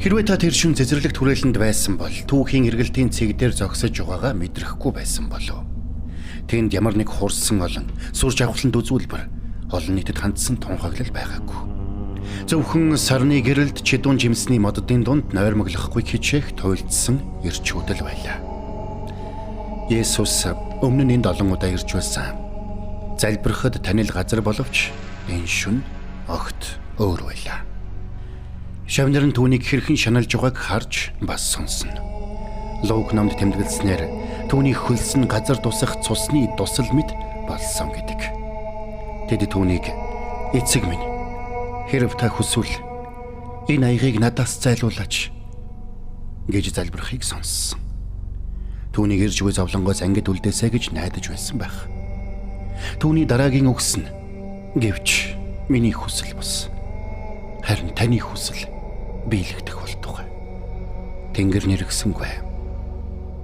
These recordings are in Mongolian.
Хэрвээ та тэр шин цэцэрлэгт хүрээлэнд байсан бол түүхийн эргэлтийн цэг дээр зогсож байгаагаа мэдрэхгүй байсан болов. Тэнд ямар нэг хурсан олон сүр жавхланд үзүүлбэр олон нийтэд хандсан тунхаглал байгаагүй. Зөвхөн сарны гэрэлд чидүүн жимсний моддын дунд нойрмоглохгүй хичээх туйлдсан ирчүүдэл байлаа. Есүс өмнө нь энд олон удаа ирж байсан. Залбирахад танил газар боловч энэ шөнө огт өөр байлаа. Шавнар нь түүнийг хэрхэн шаналж байгааг харж бас сонсно. Луг номд тэмдэглэснээр түүний хөлс нь газар тусах цусны дусал мэд болсон гэдэг. Тэд түүнийг эцэг минь хэрв та хүсвэл энэ аягийг надаас зайлуулаач гэж залбирахыг сонссон. Түүнийг ирж буй зовлонгоос ангид үлдээсэй гэж найдаж байсан байх. Түүний дараагийн үгс нь гэвч миний хүсэл бус. Харин таны хүсэл биелэгдэх болтугай. Тэнгэр нэргсэнгүй.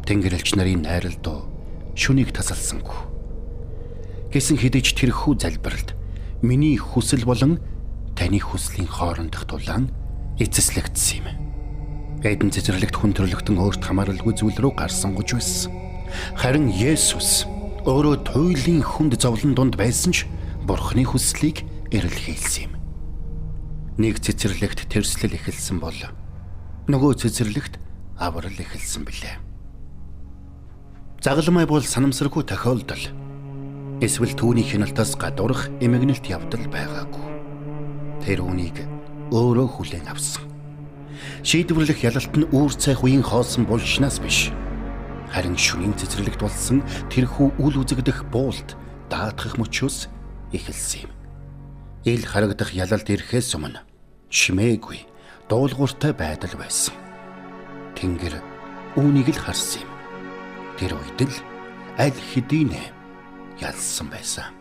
Тэнгэр элч нарын найрал дуу шүнийг тасалсангүй. Гэсэн хэдиж тэрхүү залбиралд миний хүсэл болон таны хүслийн хоорондох тулаан эцэслэгдсэн юм. Эдэн цэцэрлэгт хүн төрлөختөн өөрт хамааралгүй зүйл рүү гарсан гож байсан. Харин Есүс өөрөө туйлын хүнд зовлон донд байсан ч Бурхны хүслийг эрэлхийлсэн юм. Нэг цэцэрлэгт тэрслэл эхэлсэн бол нөгөө цэцэрлэгт аврал эхэлсэн билээ. Загалмай бол санамсаргүй тохиолдол. Эсвэл түүний хяналтаас гадуурх эмгэнэлт явдал байгаагүй. Тэр үнийг өөрөө хүлээн авсан. Шийдвэрлэх ялалт нь үүр цайх үеийн хоосон булшнаас биш. Харин шөнийн цэцэрлэгт болсон тэрхүү үл үзэгдэх буулт даатгах мөчөөс эхэлсэн юм. Ил харагдах ялалт ирэхээс өмнө чимээгүй дуулууртай байдал байсан. Тэнгэр үүнийг л харсан юм. Тэр үед л аль хэдийнэ ялсан байсан.